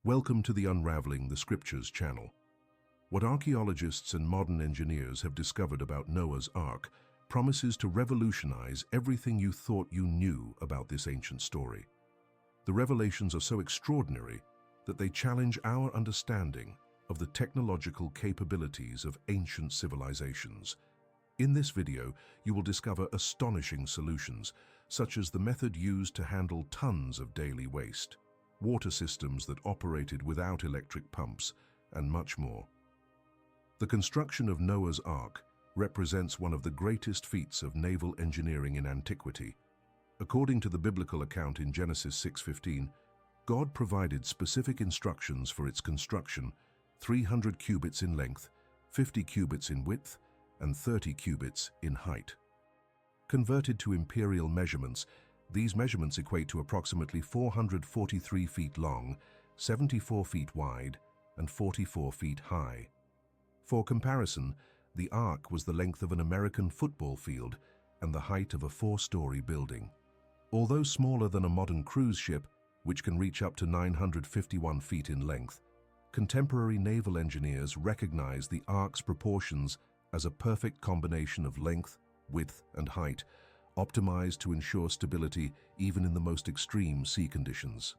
Welcome to the Unraveling the Scriptures channel. What archaeologists and modern engineers have discovered about Noah's Ark promises to revolutionize everything you thought you knew about this ancient story. The revelations are so extraordinary that they challenge our understanding of the technological capabilities of ancient civilizations. In this video, you will discover astonishing solutions, such as the method used to handle tons of daily waste, water systems that operated without electric pumps, and much more. The construction of Noah's Ark represents one of the greatest feats of naval engineering in antiquity. According to the biblical account in Genesis 6:15, God provided specific instructions for its construction: 300 cubits in length, 50 cubits in width, and 30 cubits in height. Converted to imperial measurements, these measurements equate to approximately 443 feet long, 74 feet wide, and 44 feet high. For comparison, the Ark was the length of an American football field and the height of a 4-story building. Although smaller than a modern cruise ship, which can reach up to 951 feet in length, contemporary naval engineers recognize the Ark's proportions as a perfect combination of length, width, and height, optimized to ensure stability even in the most extreme sea conditions.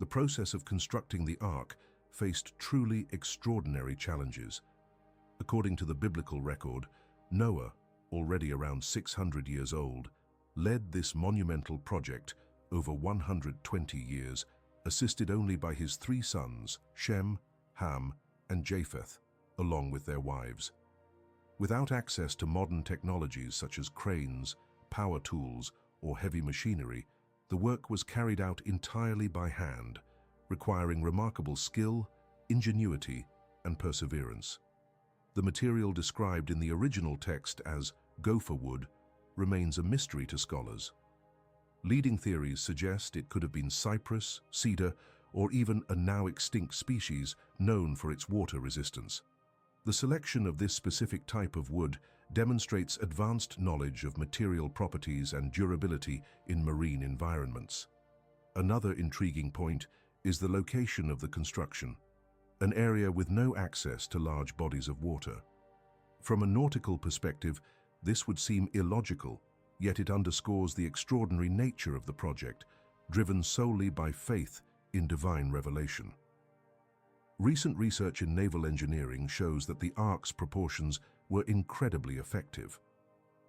The process of constructing the Ark faced truly extraordinary challenges. According to the biblical record, Noah, already around 600 years old, led this monumental project over 120 years, assisted only by his 3 sons, Shem, Ham, and Japheth, along with their wives. Without access to modern technologies such as cranes, power tools, or heavy machinery, the work was carried out entirely by hand, requiring remarkable skill, ingenuity, and perseverance. The material described in the original text as gopher wood remains a mystery to scholars. Leading theories suggest it could have been cypress, cedar, or even a now extinct species known for its water resistance. The selection of this specific type of wood demonstrates advanced knowledge of material properties and durability in marine environments. Another intriguing point is the location of the construction, an area with no access to large bodies of water. From a nautical perspective, this would seem illogical, yet it underscores the extraordinary nature of the project, driven solely by faith in divine revelation. Recent research in naval engineering shows that the Ark's proportions were incredibly effective.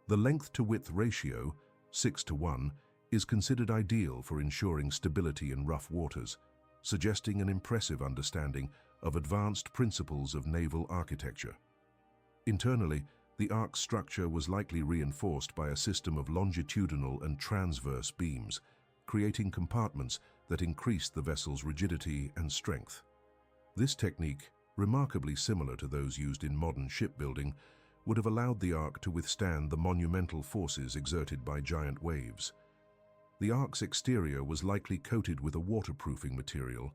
The length-to-width ratio, 6:1, is considered ideal for ensuring stability in rough waters, suggesting an impressive understanding of advanced principles of naval architecture. Internally, the Ark's structure was likely reinforced by a system of longitudinal and transverse beams, creating compartments that increased the vessel's rigidity and strength. This technique, remarkably similar to those used in modern shipbuilding, would have allowed the Ark to withstand the monumental forces exerted by giant waves. The Ark's exterior was likely coated with a waterproofing material,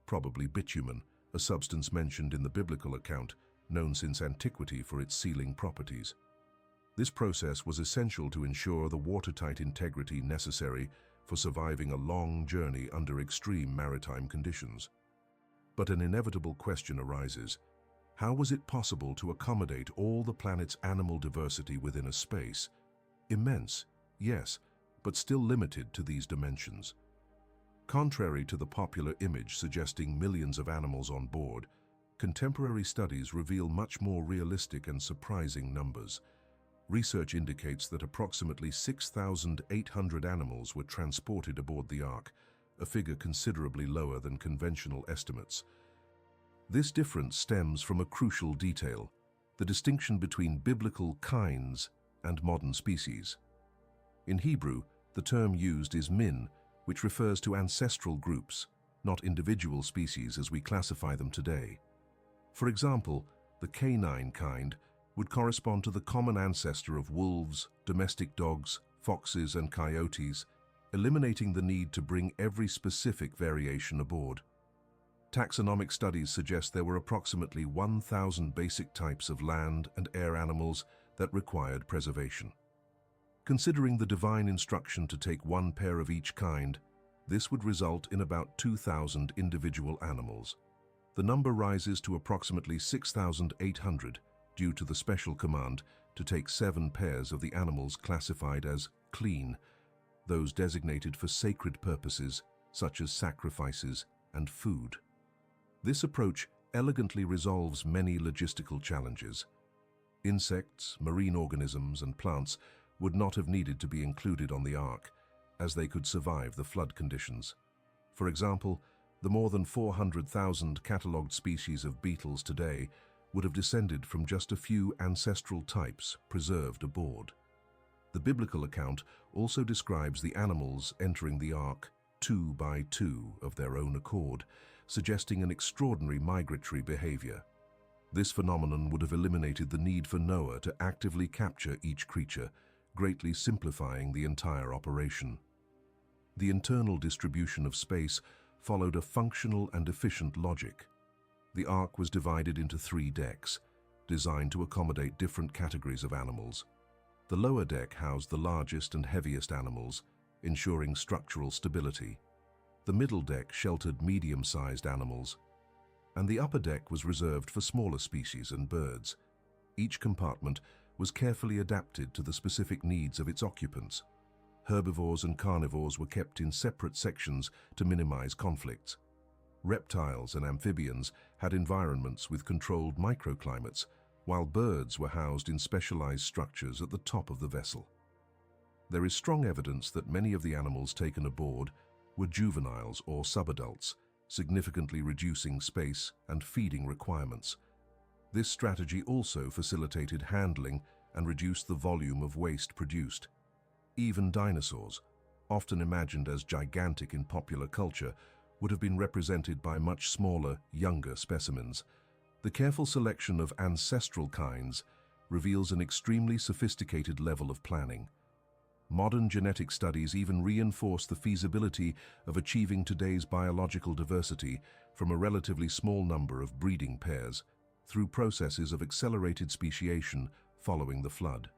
probably bitumen, a substance mentioned in the biblical account, known since antiquity for its sealing properties. This process was essential to ensure the watertight integrity necessary for surviving a long journey under extreme maritime conditions. But an inevitable question arises: how was it possible to accommodate all the planet's animal diversity within a space? Immense, yes, but still limited to these dimensions. Contrary to the popular image suggesting millions of animals on board, contemporary studies reveal much more realistic and surprising numbers. Research indicates that approximately 6,800 animals were transported aboard the Ark, a figure considerably lower than conventional estimates. This difference stems from a crucial detail: the distinction between biblical kinds and modern species. In Hebrew, the term used is min, which refers to ancestral groups, not individual species as we classify them today. For example, the canine kind would correspond to the common ancestor of wolves, domestic dogs, foxes, and coyotes, eliminating the need to bring every specific variation aboard. Taxonomic studies suggest there were approximately 1,000 basic types of land and air animals that required preservation. Considering the divine instruction to take one pair of each kind, This would result in about 2,000 individual animals. The number rises to approximately 6,800 due to the special command to take 7 pairs of the animals classified as clean, those designated for sacred purposes such as sacrifices and food. This approach elegantly resolves many logistical challenges. Insects, marine organisms, and plants would not have needed to be included on the ark, as they could survive the flood conditions. For example, the more than 400,000 catalogued species of beetles today would have descended from just a few ancestral types preserved aboard. The biblical account also describes the animals entering the ark 2 by 2 of their own accord, suggesting an extraordinary migratory behavior. This phenomenon would have eliminated the need for Noah to actively capture each creature, greatly simplifying the entire operation. The internal distribution of space followed a functional and efficient logic. The ark was divided into 3 decks, designed to accommodate different categories of animals. The lower deck housed the largest and heaviest animals, ensuring structural stability. The middle deck sheltered medium-sized animals, and the upper deck was reserved for smaller species and birds. Each compartment was carefully adapted to the specific needs of its occupants. Herbivores and carnivores were kept in separate sections to minimize conflicts. Reptiles and amphibians had environments with controlled microclimates, while birds were housed in specialized structures at the top of the vessel. There is strong evidence that many of the animals taken aboard were juveniles or subadults, significantly reducing space and feeding requirements. This strategy also facilitated handling and reduced the volume of waste produced. Even dinosaurs, often imagined as gigantic in popular culture, would have been represented by much smaller, younger specimens. The careful selection of ancestral kinds reveals an extremely sophisticated level of planning. Modern genetic studies even reinforce the feasibility of achieving today's biological diversity from a relatively small number of breeding pairs through processes of accelerated speciation following the flood.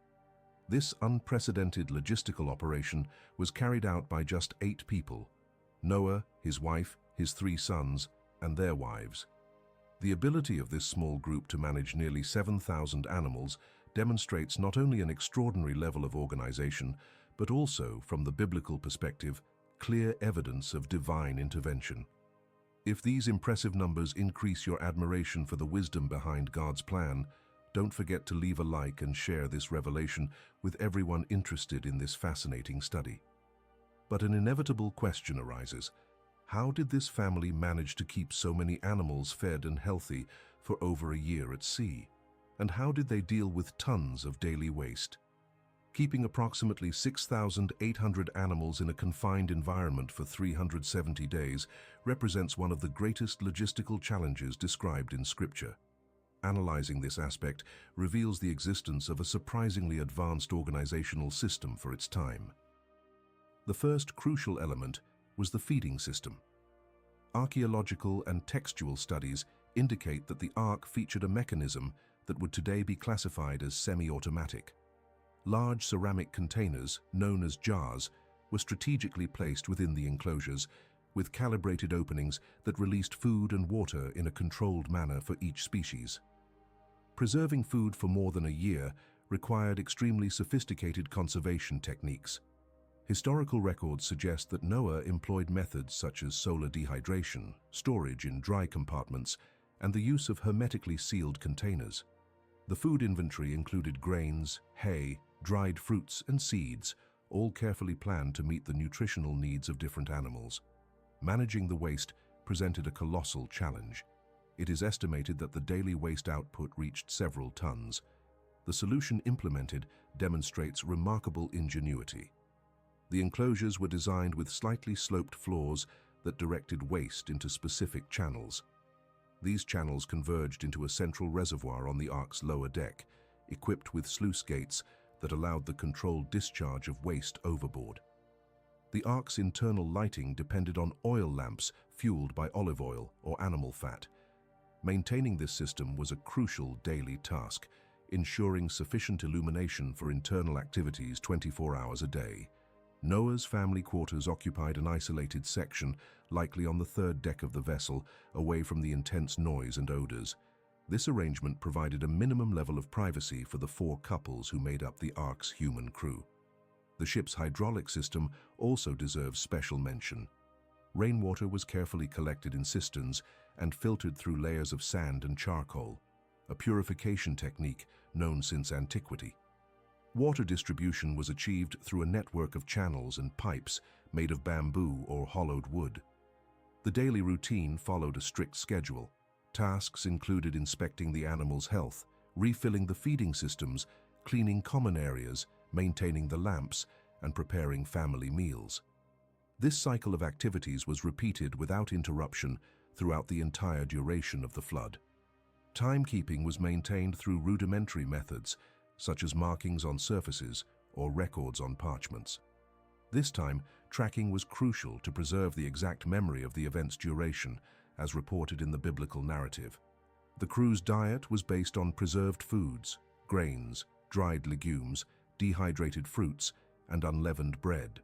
This unprecedented logistical operation was carried out by just 8 people: Noah, his wife, his 3 sons, and their wives. The ability of this small group to manage nearly 7,000 animals demonstrates not only an extraordinary level of organization, but also, from the biblical perspective, clear evidence of divine intervention. If these impressive numbers increase your admiration for the wisdom behind God's plan, don't forget to leave a like and share this revelation with everyone interested in this fascinating study. But an inevitable question arises: how did this family manage to keep so many animals fed and healthy for over a year at sea? And how did they deal with tons of daily waste? Keeping approximately 6,800 animals in a confined environment for 370 days represents one of the greatest logistical challenges described in Scripture. Analyzing this aspect reveals the existence of a surprisingly advanced organizational system for its time. The first crucial element was the feeding system. Archaeological and textual studies indicate that the ark featured a mechanism that would today be classified as semi-automatic. Large ceramic containers, known as jars, were strategically placed within the enclosures, with calibrated openings that released food and water in a controlled manner for each species. Preserving food for more than a year required extremely sophisticated conservation techniques. Historical records suggest that Noah employed methods such as solar dehydration, storage in dry compartments, and the use of hermetically sealed containers. The food inventory included grains, hay, dried fruits, and seeds, all carefully planned to meet the nutritional needs of different animals. Managing the waste presented a colossal challenge. It is estimated that the daily waste output reached several tons. The solution implemented demonstrates remarkable ingenuity. The enclosures were designed with slightly sloped floors that directed waste into specific channels. These channels converged into a central reservoir on the ark's lower deck, equipped with sluice gates that allowed the controlled discharge of waste overboard. The ark's internal lighting depended on oil lamps fueled by olive oil or animal fat. Maintaining this system was a crucial daily task, ensuring sufficient illumination for internal activities 24 hours a day. Noah's family quarters occupied an isolated section, likely on the third deck of the vessel, away from the intense noise and odors. This arrangement provided a minimum level of privacy for the 4 couples who made up the Ark's human crew. The ship's hydraulic system also deserves special mention. Rainwater was carefully collected in cisterns and filtered through layers of sand and charcoal, a purification technique known since antiquity. Water distribution was achieved through a network of channels and pipes made of bamboo or hollowed wood. The daily routine followed a strict schedule. Tasks included inspecting the animal's health, refilling the feeding systems, cleaning common areas, maintaining the lamps, and preparing family meals. This cycle of activities was repeated without interruption throughout the entire duration of the flood. Timekeeping was maintained through rudimentary methods, such as markings on surfaces or records on parchments. This time, tracking was crucial to preserve the exact memory of the event's duration, as reported in the biblical narrative. The crew's diet was based on preserved foods, grains, dried legumes, dehydrated fruits, and unleavened bread.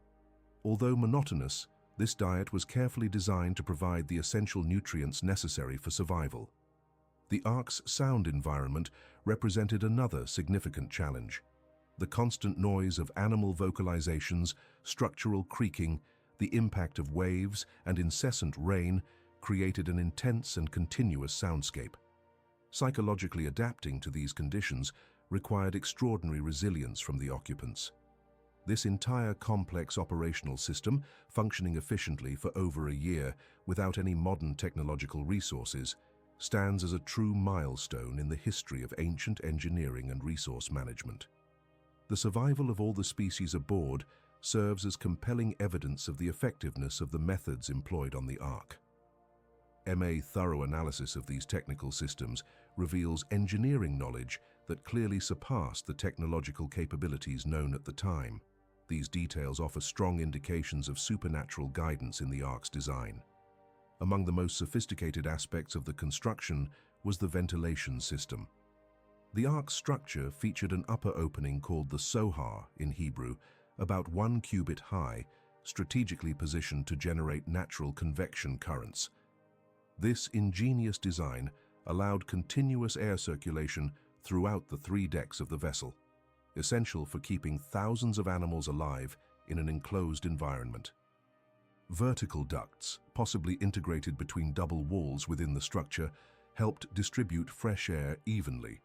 Although monotonous, this diet was carefully designed to provide the essential nutrients necessary for survival. The Ark's sound environment represented another significant challenge. The constant noise of animal vocalizations, structural creaking, the impact of waves, and incessant rain created an intense and continuous soundscape. Psychologically adapting to these conditions required extraordinary resilience from the occupants. This entire complex operational system, functioning efficiently for over a year without any modern technological resources, stands as a true milestone in the history of ancient engineering and resource management. The survival of all the species aboard serves as compelling evidence of the effectiveness of the methods employed on the Ark. A thorough analysis of these technical systems reveals engineering knowledge that clearly surpassed the technological capabilities known at the time. These details offer strong indications of supernatural guidance in the Ark's design. Among the most sophisticated aspects of the construction was the ventilation system. The Ark's structure featured an upper opening called the sohar in Hebrew, about 1 cubit high, strategically positioned to generate natural convection currents. This ingenious design allowed continuous air circulation throughout the 3 decks of the vessel, essential for keeping thousands of animals alive in an enclosed environment. Vertical ducts, possibly integrated between double walls within the structure, helped distribute fresh air evenly.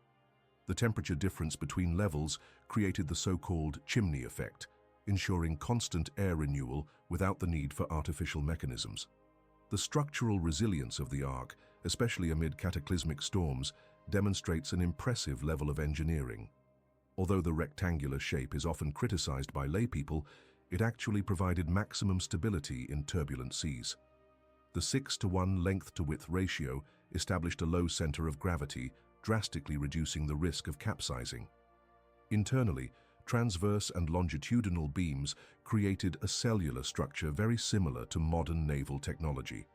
The temperature difference between levels created the so-called chimney effect, ensuring constant air renewal without the need for artificial mechanisms. The structural resilience of the Ark, especially amid cataclysmic storms, demonstrates an impressive level of engineering. Although the rectangular shape is often criticized by laypeople, it actually provided maximum stability in turbulent seas. The 6:1 length-to-width ratio established a low center of gravity, drastically reducing the risk of capsizing. Internally, transverse and longitudinal beams created a cellular structure very similar to modern naval technology.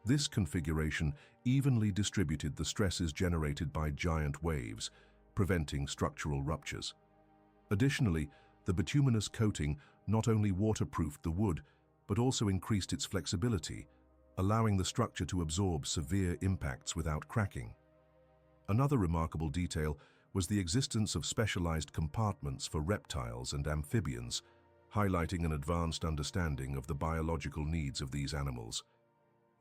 This configuration evenly distributed the stresses generated by giant waves, preventing structural ruptures. Additionally, the bituminous coating not only waterproofed the wood, but also increased its flexibility, allowing the structure to absorb severe impacts without cracking. Another remarkable detail was the existence of specialized compartments for reptiles and amphibians, highlighting an advanced understanding of the biological needs of these animals.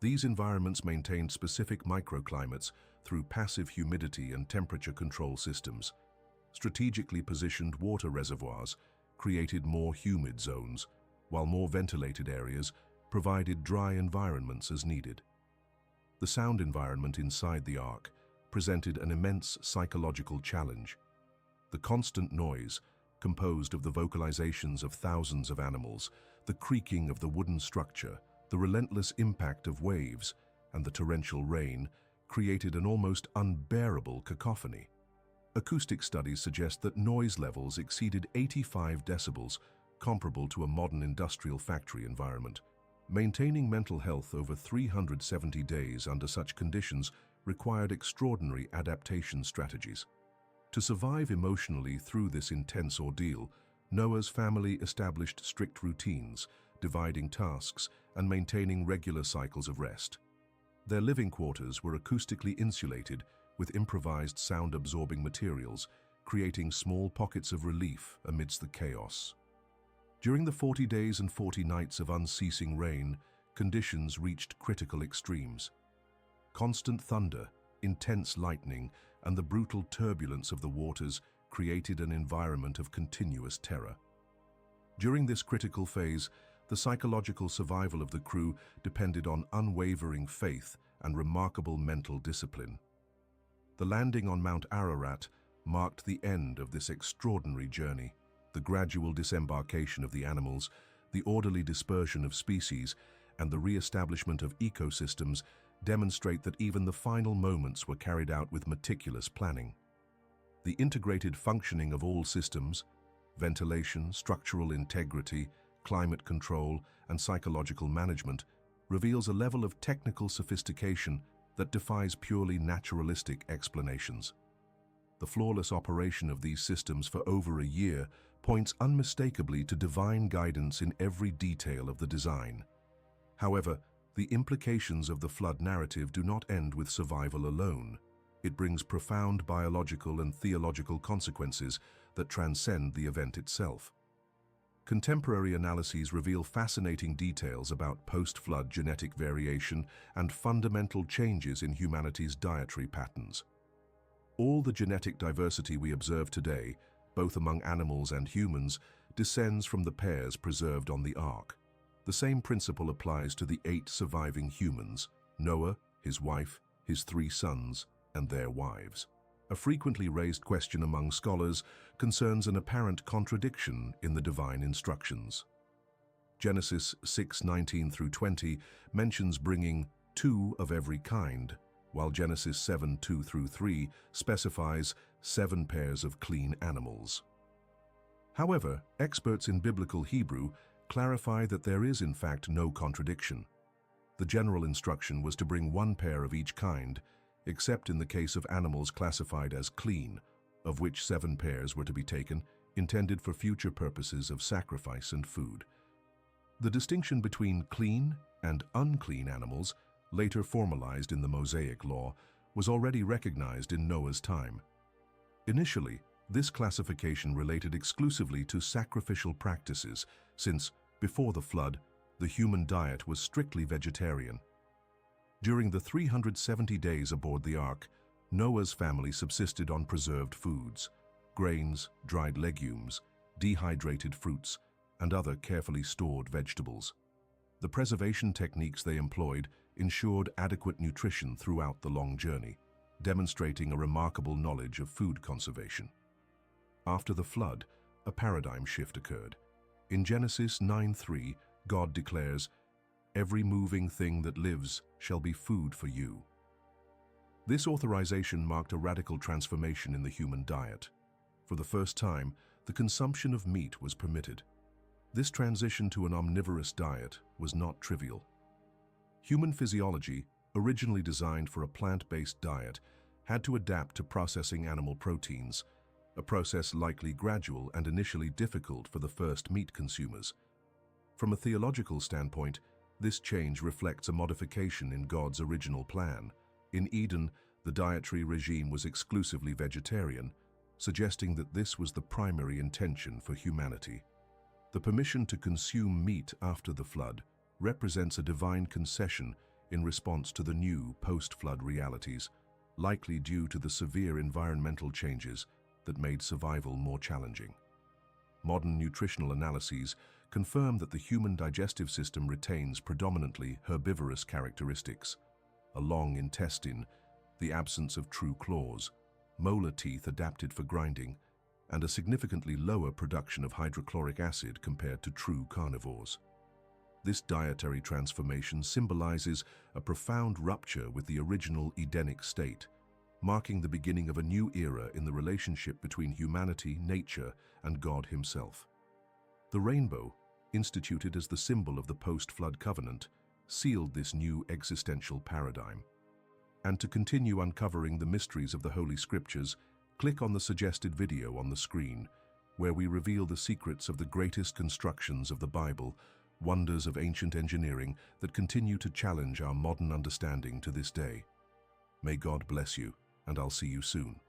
These environments maintained specific microclimates through passive humidity and temperature control systems. Strategically positioned water reservoirs created more humid zones, while more ventilated areas provided dry environments as needed. The sound environment inside the Ark presented an immense psychological challenge. The constant noise, composed of the vocalizations of thousands of animals, the creaking of the wooden structure, the relentless impact of waves, and the torrential rain, created an almost unbearable cacophony. Acoustic studies suggest that noise levels exceeded 85 decibels, comparable to a modern industrial factory environment. Maintaining mental health over 370 days under such conditions required extraordinary adaptation strategies. To survive emotionally through this intense ordeal, Noah's family established strict routines, dividing tasks and maintaining regular cycles of rest. Their living quarters were acoustically insulated with improvised sound-absorbing materials, creating small pockets of relief amidst the chaos. During the 40 days and 40 nights of unceasing rain, conditions reached critical extremes. Constant thunder, intense lightning, and the brutal turbulence of the waters created an environment of continuous terror. During this critical phase, the psychological survival of the crew depended on unwavering faith and remarkable mental discipline. The landing on Mount Ararat marked the end of this extraordinary journey. The gradual disembarkation of the animals, the orderly dispersion of species, and the re-establishment of ecosystems demonstrate that even the final moments were carried out with meticulous planning. The integrated functioning of all systems, ventilation, structural integrity, climate control, and psychological management, reveals a level of technical sophistication that defies purely naturalistic explanations. The flawless operation of these systems for over a year points unmistakably to divine guidance in every detail of the design. However, the implications of the flood narrative do not end with survival alone. It brings profound biological and theological consequences that transcend the event itself. Contemporary analyses reveal fascinating details about post-flood genetic variation and fundamental changes in humanity's dietary patterns. All the genetic diversity we observe today, both among animals and humans, descends from the pairs preserved on the Ark. The same principle applies to the 8 surviving humans: Noah, his wife, his 3 sons, and their wives. A frequently raised question among scholars concerns an apparent contradiction in the divine instructions. Genesis 6:19 through 20 mentions bringing 2 of every kind, while Genesis 7:2 through 3 specifies 7 pairs of clean animals. However, experts in biblical Hebrew clarify that there is in fact no contradiction. The general instruction was to bring 1 pair of each kind, except in the case of animals classified as clean, of which 7 pairs were to be taken, intended for future purposes of sacrifice and food. The distinction between clean and unclean animals, later formalized in the Mosaic Law, was already recognized in Noah's time. Initially, this classification related exclusively to sacrificial practices, since, before the flood, the human diet was strictly vegetarian. During the 370 days aboard the Ark, Noah's family subsisted on preserved foods, grains, dried legumes, dehydrated fruits, and other carefully stored vegetables. The preservation techniques they employed ensured adequate nutrition throughout the long journey, demonstrating a remarkable knowledge of food conservation. After the flood, a paradigm shift occurred. In Genesis 9:3, God declares, "Every moving thing that lives shall be food for you." This authorization marked a radical transformation in the human diet. For the first time, the consumption of meat was permitted. This transition to an omnivorous diet was not trivial. Human physiology, originally designed for a plant-based diet, had to adapt to processing animal proteins, a process likely gradual and initially difficult for the first meat consumers. From a theological standpoint, this change reflects a modification in God's original plan. In Eden, the dietary regime was exclusively vegetarian, suggesting that this was the primary intention for humanity. The permission to consume meat after the flood represents a divine concession in response to the new post-flood realities, likely due to the severe environmental changes that made survival more challenging. Modern nutritional analyses confirm that the human digestive system retains predominantly herbivorous characteristics: a long intestine, the absence of true claws, molar teeth adapted for grinding, and a significantly lower production of hydrochloric acid compared to true carnivores. This dietary transformation symbolizes a profound rupture with the original Edenic state, marking the beginning of a new era in the relationship between humanity, nature, and God himself. The rainbow, instituted as the symbol of the post-flood covenant, sealed this new existential paradigm. And to continue uncovering the mysteries of the Holy Scriptures, click on the suggested video on the screen. where we reveal the secrets of the greatest constructions of the Bible, wonders of ancient engineering that continue to challenge our modern understanding to this day. May God bless you, and I'll see you soon.